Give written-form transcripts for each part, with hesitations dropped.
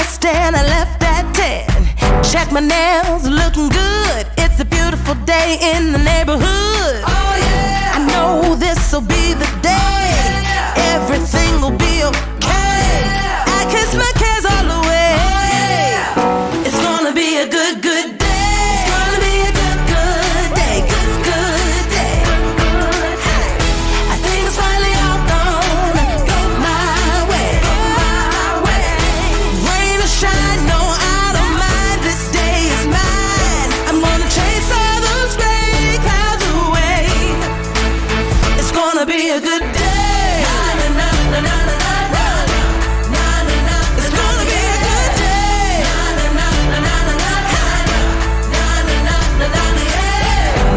dressed and I left at 10. Check my nails, looking good. It's a beautiful day in the neighborhood. Oh yeah! I know this'll be the day. Everything will be okay. I kiss my cares all away. It's gonna be a good, good day. It's gonna be a good, good day. Good, good day. I think it's finally all gonna go my way. Rain or shine, no, I don't mind. This day is mine. I'm gonna chase all those gray clouds away. It's gonna be a good day.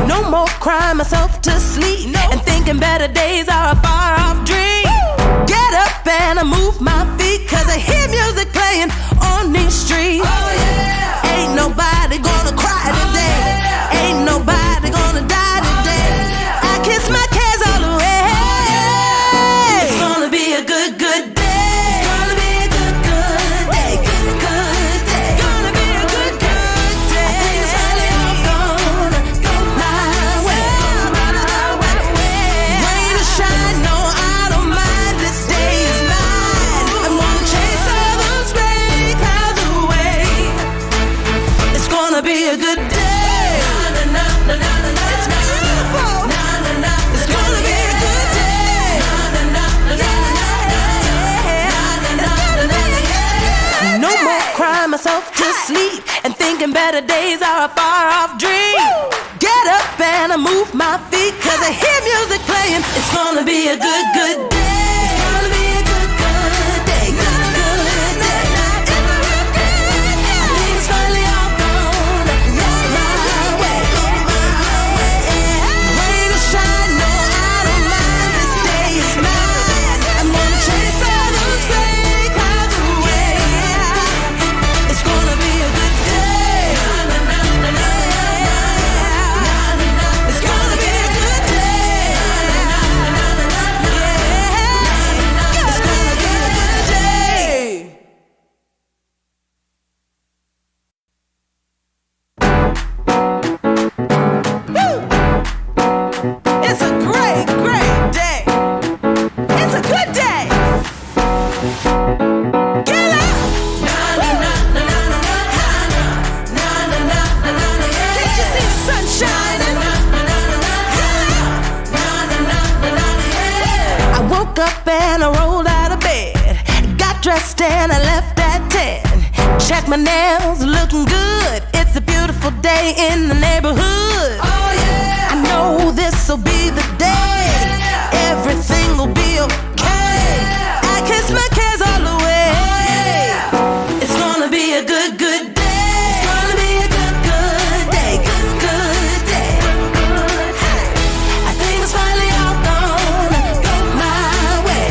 No more crying myself to sleep and thinking better days are a far off dream. Get up and I move my feet, cause I hear music playing on these streets. Ain't nobody gonna cry today. Ain't nobody gonna die today. I kiss my cares all away. It's gonna be a good, good day. It's gonna be a good, good day. Good, good day. Gonna be a good, good day. I think it's finally all gonna go my way. Rain or shine, no, I don't mind. This day is mine. I'm gonna chase all those gray clouds away. It's gonna be a good day. It's beautiful. It's gonna be a good day. No more crying myself to sleep and thinking better days are a far off dream. Get up and I move my feet, cause I hear music playing. It's gonna be a good, good day. It's gonna be a good, good day. Good, good day. I think it's finally all gonna go my way. Rain or shine, no, I don't mind. This day is mine. I'm gonna chase all those gray clouds away. It's gonna be a good day. It's gonna be a good day. It's gonna be a good day. Woo! It's a great, great day. It's a good day. Get up! Can't you see the sun shining? I woke up and I rolled out of bed. Got dressed and I left at 10. Check my nails, looking good. It's a beautiful day in the neighborhood. Oh yeah! I know this'll be the day. Everything will be okay. I kiss my cares all away. It's gonna be a good, good day. It's gonna be a good, good day. Good, good day. I think it's finally all gonna go my way.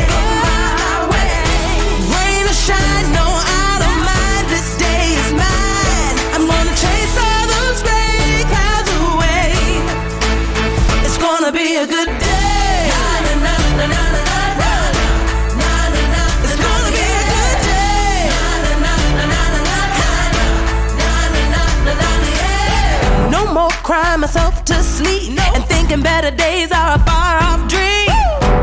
Rain or shine, no, I don't mind. This day is mine. I'm gonna chase all those gray clouds away. It's gonna be a good day. It's gonna be a good day. No more crying myself to sleep and thinking better days are a far off dream.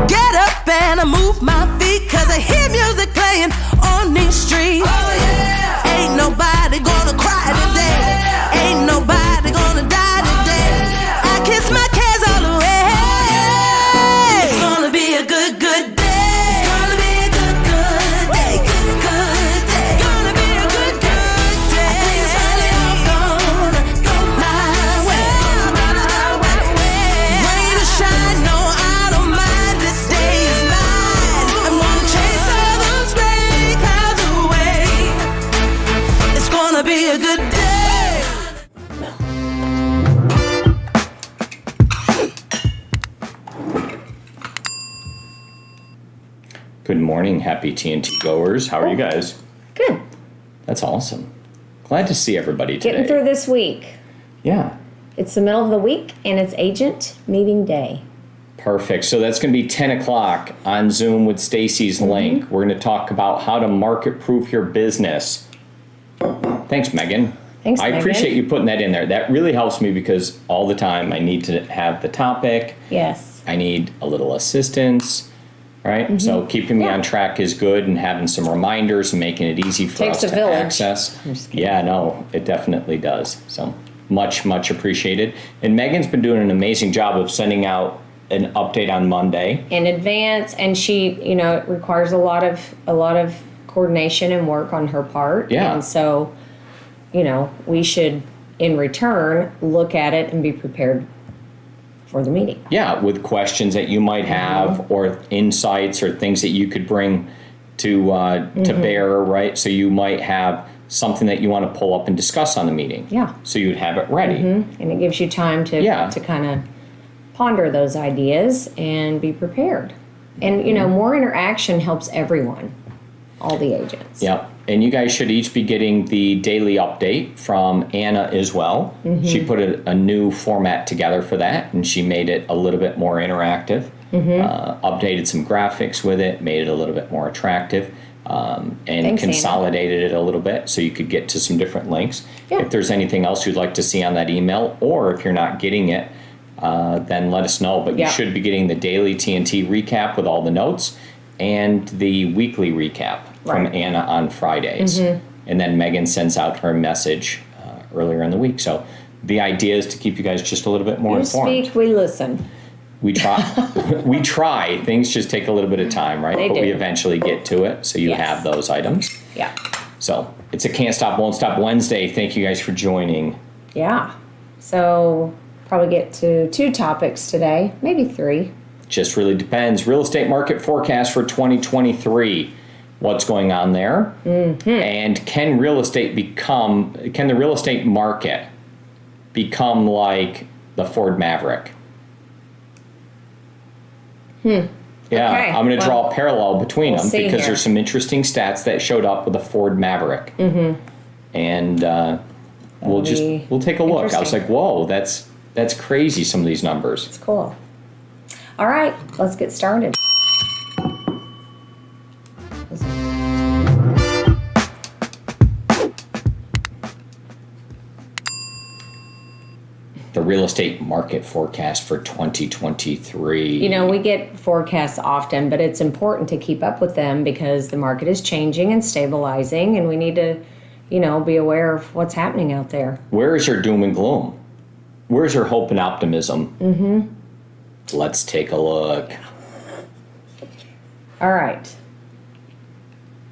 Get up and I move my feet, cause I hear music playing on these streets. Ain't nobody gonna cry today. Ain't nobody gonna die today. I kiss my cares all away. It's gonna be a good, good day. It's gonna be a good, good day. Good, good day. Gonna be a good, good day. I think it's finally all gonna go my way. Rain or shine, no, I don't mind. This day is mine. I'm gonna chase all those gray clouds away. It's gonna be a good day. Good morning, happy TNT goers. How are you guys? Good. That's awesome. Glad to see everybody today. Getting through this week. Yeah. It's the middle of the week, and it's agent meeting day. Perfect. So that's going to be 10 o'clock on Zoom with Stacy's link. We're going to talk about how to market-proof your business Thanks, Megan. Thanks, I Megan. appreciate you putting that in there. That really helps me because all the time I need to have the topic. Yes. I need a little assistance, right? Mm-hmm. So keeping me on track is good, and having some reminders and making it easy for Takes us a to village. access. I'm just kidding. Yeah, no, it definitely does. So much appreciated. And Megan's been doing an amazing job of sending out an update on Monday. In advance, and she, it requires a lot of coordination and work on her part. Yeah. And so, we should, in return, look at it and be prepared for the meeting. Yeah, with questions that you might have or insights or things that you could bring to bear, right? So you might have something that you want to pull up and discuss on the meeting. Yeah. So you'd have it ready. And it gives you time to kind of ponder those ideas and be prepared. And, more interaction helps everyone, all the agents. Yep. And you guys should each be getting the daily update from Anna as well. She put a new format together for that, and she made it a little bit more interactive, updated some graphics with it, made it a little bit more attractive, and Thanks, consolidated it a little bit so you could get to some different links. Yeah. If there's anything else you'd like to see on that email, or if you're not getting it, then let us know. But you should be getting the daily TNT recap with all the notes and the weekly recap from Anna on Fridays. And then Megan sends out her message earlier in the week. So the idea is to keep you guys just a little bit more informed. You speak, we listen. We try. We try. Things just take a little bit of time, right? They But do. we eventually get to it. So you Yes. have those items. Yeah. So it's a Can't Stop, Won't Stop Wednesday. Thank you guys for joining. Yeah. So probably get to 2 topics today, maybe 3. Just really depends. Real estate market forecast for 2023. What's going on there? And can the real estate market become like the Ford Maverick? Yeah, Okay, I'm going to draw a parallel between them see because here. there's some interesting stats that showed up with the Ford Maverick. And we'll take a look. I was interesting. like, whoa, that's crazy, some of these numbers. It's cool. All right, let's get started. The real estate market forecast for 2023. We get forecasts often, but it's important to keep up with them because the market is changing and stabilizing, and we need to, be aware of what's happening out there. Where is your doom and gloom? Where's your hope and optimism? Let's take a look. All right.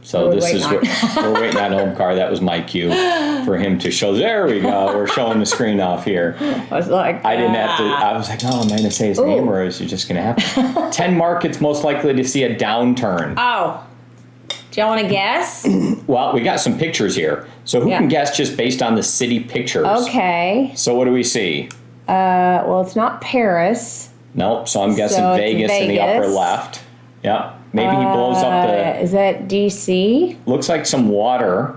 So What are we this is waiting what we're waiting on Omkar. That was my cue for him to show. There we go. We're showing the screen off here. I was like, I didn't have to. I was like, oh, am I going to say his name, or is he just going to have 10 markets most likely to see a downturn? oh, do y'all want to guess? Well, we got some pictures here. So who Yeah. can guess just based on the city pictures? Okay. So what do we see? Well, it's not Paris. Nope. So I'm guessing So it's Vegas in the upper Vegas. left. Yep. Maybe he blows up the. Is that DC? Looks like some water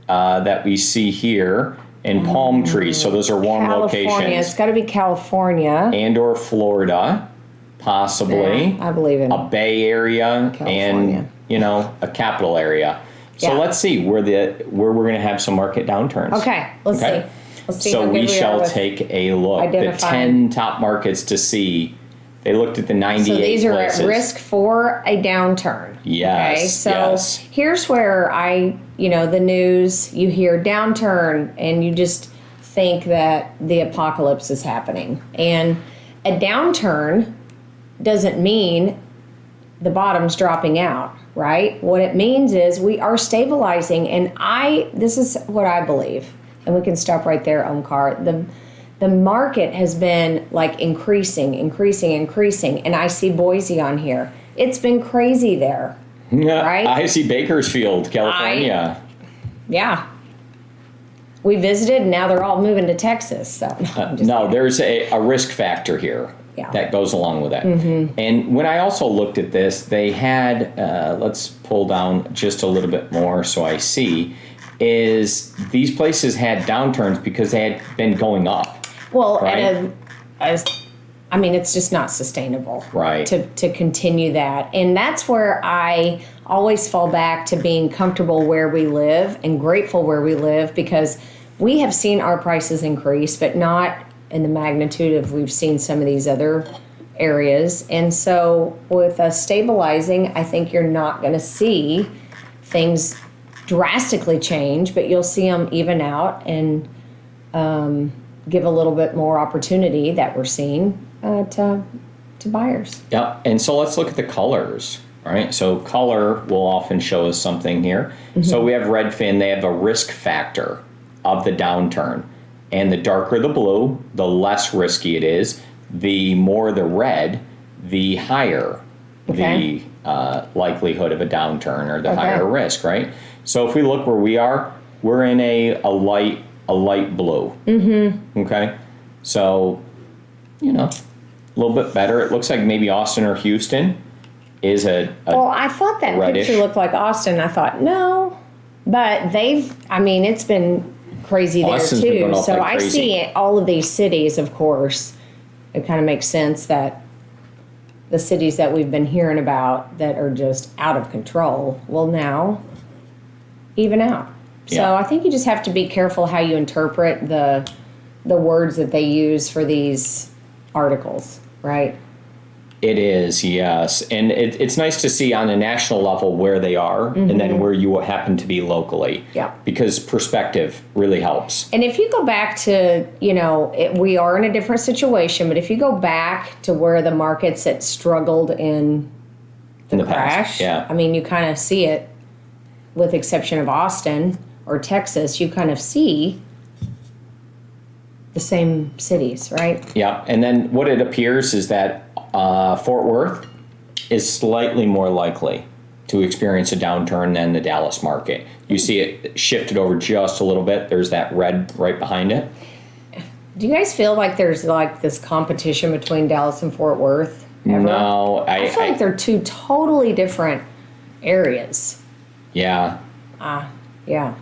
that we see here and palm trees. So those are warm California. It's locations. got to be California. And or Florida, possibly. I believe in A Bay Area California. and, a capital area. So Yeah. let's see where we're going to have some market downturns. Okay, let's Okay. see. Let's see So how good we are shall with- take a look. The identifying. 10 top markets to see. They looked at the 98 So these are places. at risk for a downturn. Yes, Okay, so yes. here's where the news, you hear downturn and you just think that the apocalypse is happening. And a downturn doesn't mean the bottom's dropping out, right? What it means is we are stabilizing, and this is what I believe, and we can stop right there, Omkar. The market has been like increasing, and I see Boise on here. It's been crazy there, right? I see Bakersfield, California. Yeah. We visited, and now they're all moving to Texas. So I'm just No, kidding. there's a risk factor here Yeah. that goes along with that. And when I also looked at this, they had, let's pull down just a little bit more so I see, is these places had downturns because they had been going up. Well, Right. it's just not sustainable, Right. To continue that, and that's where I always fall back to being comfortable where we live and grateful where we live, because we have seen our prices increase, but not in the magnitude of we've seen some of these other areas. And so with us stabilizing, I think you're not going to see things drastically change, but you'll see them even out and give a little bit more opportunity that we're seeing to buyers. Yeah, and so let's look at the colors, right? So color will often show us something here. Mm-hmm. So we have Redfin, they have a risk factor of the downturn. And the darker the blue, the less risky it is. The more the red, the higher the likelihood of a downturn, or the higher risk, right? So if we look where we are, we're in a light blue. Mm-hmm. Okay, so a little bit better. It looks like maybe Austin or Houston is a well, I thought that reddish. Picture looked like Austin. I thought no, but it's been crazy Austin's there been too. going up So like I crazy. see all of these cities, of course. It kind of makes sense that the cities that we've been hearing about that are just out of control will now even out. So Yeah. I think you just have to be careful how you interpret the words that they use for these articles, right? It is, yes. And it's nice to see on a national level where they are, and then where you happen to be locally. Yeah. Because perspective really helps. And if you go back to, we are in a different situation, but if you go back to where the markets that struggled in the crash, yeah. you kind of see it, with exception of Austin or Texas, you kind of see the same cities, right? Yeah, and then what it appears is that Fort Worth is slightly more likely to experience a downturn than the Dallas market. You see it shifted over just a little bit. There's that red right behind it. Do you guys feel like there's like this competition between Dallas and Fort Worth ever? No, I feel like they're two totally different areas. Yeah. Yeah.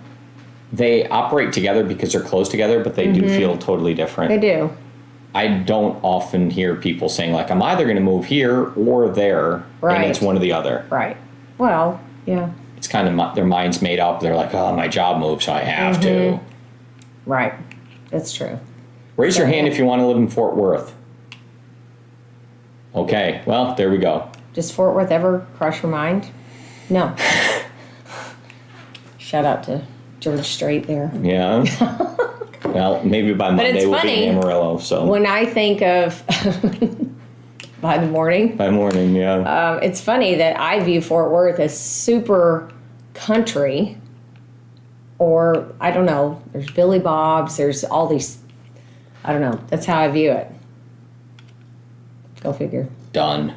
They operate together because they're close together, but they do feel totally different. They do. I don't often hear people saying, like, I'm either going to move here or there, Right. and it's one or the other. Right. Well, yeah. It's kind of their mind's made up. They're like, oh, my job moved, so I have to. Right. That's true. Raise your hand if you want to live in Fort Worth. Okay, well, there we go. Does Fort Worth ever cross your mind? No. Shout out to George Strait there. Yeah. Well, maybe by Monday we'll be in Amarillo. So when I think of by the morning, yeah. it's funny that I view Fort Worth as super country, or I don't know. There's Billy Bob's. There's all these. I don't know. That's how I view it. Go figure. Done.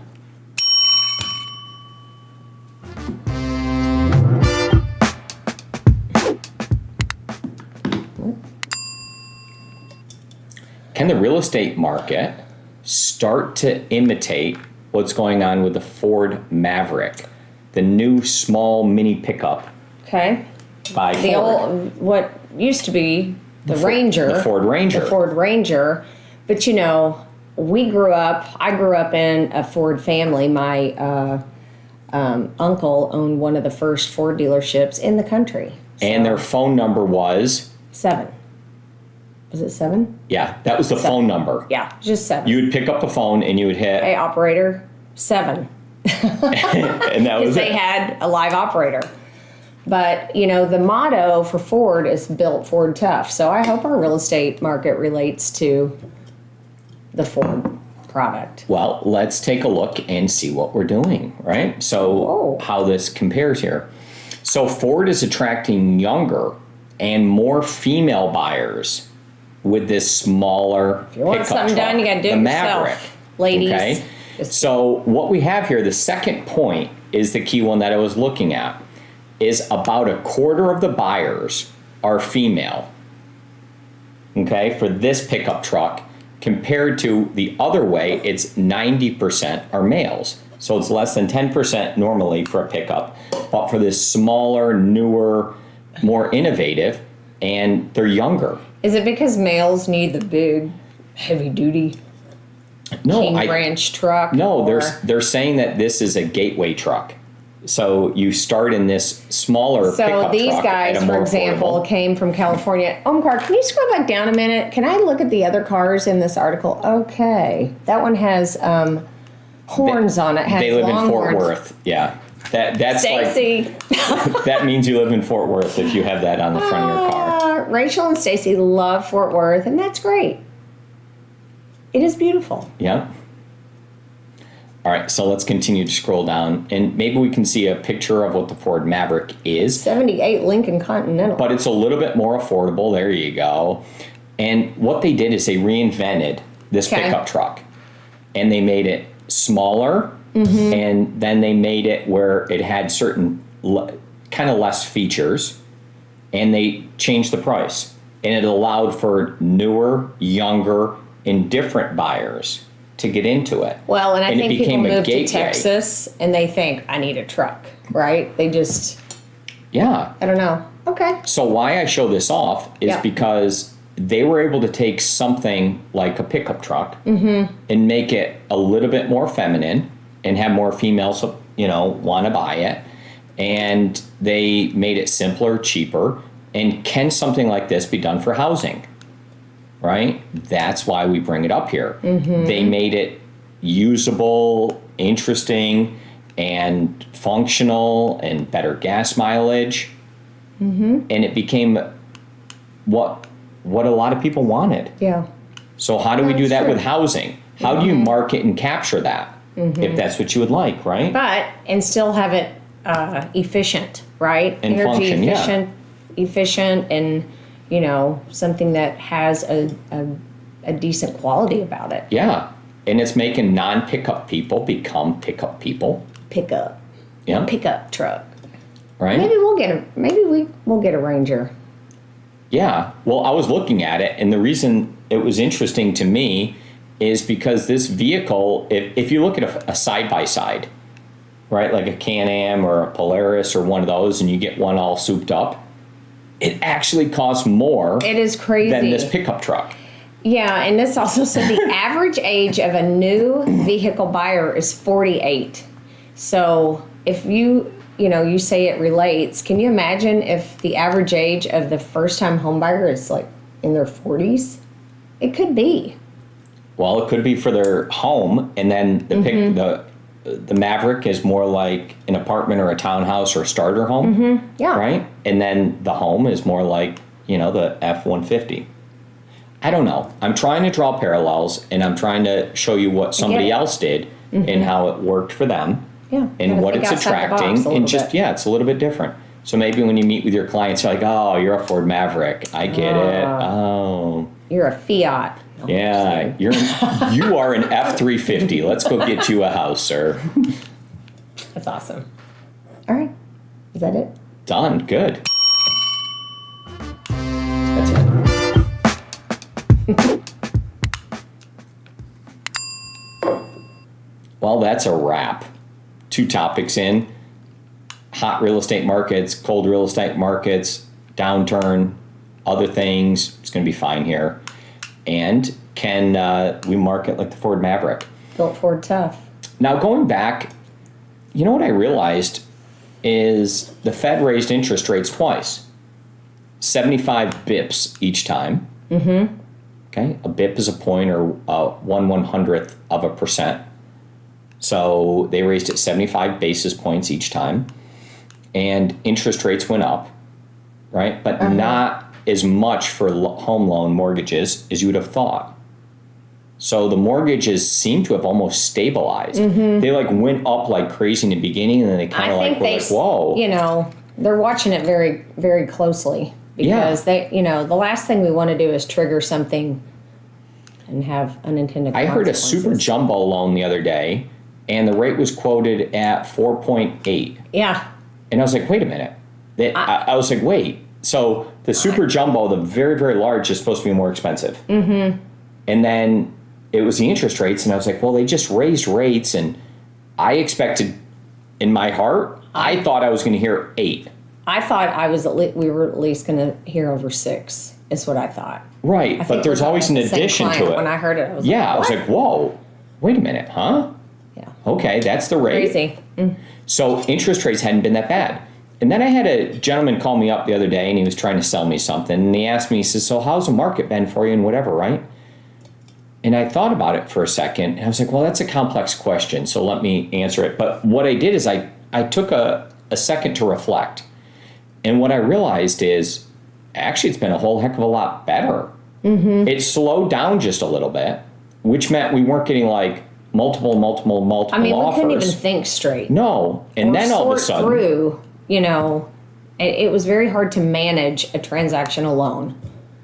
Can the real estate market start to imitate what's going on with the Ford Maverick, the new small mini pickup Okay. by The Ford? old, what used to be the Ranger. The Ford Ranger. The Ford Ranger. But I grew up in a Ford family. My uncle owned one of the first Ford dealerships in the country. And their phone number was? 7. Was it 7? Yeah, that was the phone number. Yeah, just 7. You would pick up the phone and you would hit, Hey, operator, 7. and that was Because they it. had a live operator. But, the motto for Ford is built Ford tough. So I hope our real estate market relates to the Ford product. Well, let's take a look and see what we're doing, right? So how this compares here. So Ford is attracting younger and more female buyers with this smaller If you want pickup something truck, done, you got to do the it Maverick. yourself, ladies. Okay. Just- So what we have here, the second point is the key one that I was looking at, is about a quarter of the buyers are female. Okay, for this pickup truck, compared to the other way, it's 90% are males. So it's less than 10% normally for a pickup, but for this smaller, newer, more innovative, and they're younger. Is it because males need the big, heavy duty No, King Ranch truck? no, or- they're saying that this is a gateway truck. So you start in this smaller So pickup these truck guys, at a for more example, affordable. came from California. Omkar, can you scroll back down a minute? Can I look at the other cars in this article? Okay. That one has horns on it. Has They live in long Fort horns. Worth. Yeah. That's Stacy. like, that means you live in Fort Worth if you have that on the front of your car. Rachel and Stacy love Fort Worth, and that's great. It is beautiful. Yeah. All right, so let's continue to scroll down, and maybe we can see a picture of what the Ford Maverick is. 78 Lincoln Continental. But it's a little bit more affordable. There you go. And what they did is they reinvented this pickup truck, and they made it smaller, and then they made it where it had certain kind of less features, and they changed the price, and it allowed for newer, younger, and different buyers to get into it. Well, and I think people move to gateway. Texas and they think, I need a truck, right? They just, Yeah. I don't know. Okay. So why I show this off is because they were able to take something like a pickup truck and make it a little bit more feminine and have more females, want to buy it. And they made it simpler, cheaper. And can something like this be done for housing? Right? That's why we bring it up here. They made it usable, interesting, and functional, and better gas mileage. And it became what a lot of people wanted. Yeah. So how do we do that true. with housing? How do you market and capture that? If that's what you would like, right? But, and still have it efficient, right? And Energy function, yeah. efficient, and, something that has a decent quality about it. Yeah. And it's making non-pickup people become pickup people. Pickup. Yeah. Pickup truck. Right? Maybe we'll get a Ranger. Yeah. Well, I was looking at it, and the reason it was interesting to me is because this vehicle, if you look at a side-by-side, right, like a Can-Am or a Polaris or one of those, and you get one all souped up, it actually costs more It is crazy. than this pickup truck. Yeah, and this also said the average age of a new vehicle buyer is 48. So if you say it relates, can you imagine if the average age of the first-time home buyer is like in their 40s? It could be. Well, it could be for their home, and then the Maverick is more like an apartment or a townhouse or a starter home. Yeah. Right? And then the home is more like, the F-150. I don't know. I'm trying to draw parallels, and I'm trying to show you what somebody else did and how it worked for them. Yeah. And Gotta what think it's outside the box attracting. a little And just, bit. it's a little bit different. So maybe when you meet with your clients, you're like, oh, you're a Ford Maverick. I get it. Oh. You're a Fiat. No, Yeah, you are an F-350. Let's go get you a house, sir. that's awesome. All right. Is that it? Done. Good. That's it. Well, that's a wrap. 2 topics in. Hot real estate markets, cold real estate markets, downturn, other things. It's going to be fine here. And can we market like the Ford Maverick? Built Ford tough. Now, going back, what I realized is the Fed raised interest rates twice. 75 bips each time. Okay, a bip is a point or 1/100th of a percent. So they raised it 75 basis points each time, and interest rates went up, right? But not as much for home loan mortgages as you would have thought. So the mortgages seem to have almost stabilized. They went up like crazy in the beginning, and then they kind of were like, whoa. They're watching it very, very closely because they, the last thing we want to do is trigger something and have unintended I heard a consequences. super jumbo loan the other day, and the rate was quoted at 4.8. Yeah. And I was like, wait a minute. I was like, wait. So the super jumbo, the very, very large, is supposed to be more expensive. And then it was the interest rates, and I was like, well, they just raised rates, and I expected, in my heart, I thought I was going to hear 8. I thought we were at least going to hear over 6, is what I thought. Right, I but think there's we're always an the same addition client. to it. When I heard it, I was I was like, like, whoa, wait a minute, huh? yeah. okay, that's the rate. Crazy. So interest rates hadn't been that bad. And then I had a gentleman call me up the other day, and he was trying to sell me something. And he asked me, he says, so how's the market been for you and whatever, right? And I thought about it for a second. And I was like, well, that's a complex question, so let me answer it. But what I did is I took a second to reflect. And what I realized is, actually, it's been a whole heck of a lot better. It slowed down just a little bit, which meant we weren't getting like multiple I mean, offers. we couldn't even think straight. No. And Or then all of a sort sudden... through, you know, it was very hard to manage a transaction alone.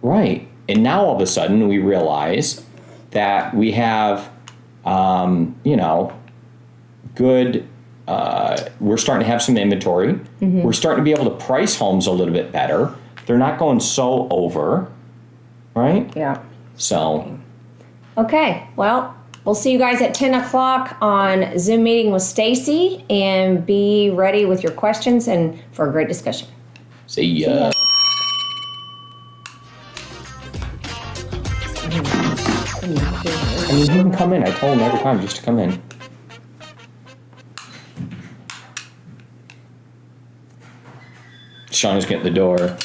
Right. And now all of a sudden we realize that we have, you know, good, we're starting to have some inventory. We're starting to be able to price homes a little bit better. They're not going so over, right? Yeah. So. Okay, well, we'll see you guys at 10 o'clock on Zoom meeting with Stacy, and be ready with your questions and for a great discussion. See ya. I mean, he can come in. I told him every time just to come in. Shauna's getting the door.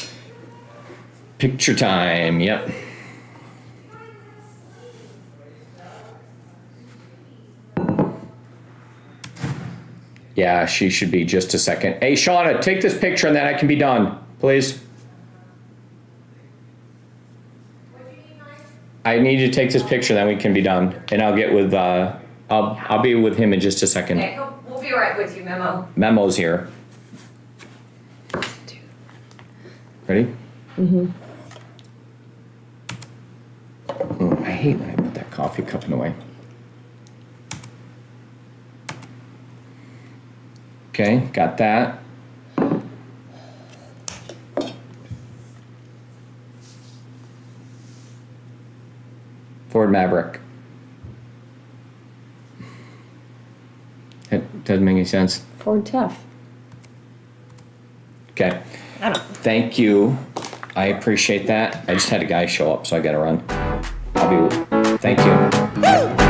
Picture time. Yep. Yeah, she should be just a second. Hey, Shauna, take this picture and then I can be done, please. I need you to take this picture, then we can be done. And I'll get with, I'll be with him in just a second. Okay, we'll be right with you, Memo. Memo's here. Ready? I hate when I put that coffee cup in the way. Okay, got that. Ford Maverick. It doesn't make any sense. Ford Tough. Okay. I don't. Thank you. I appreciate that. I just had a guy show up, so I gotta run. I'll be. Thank you.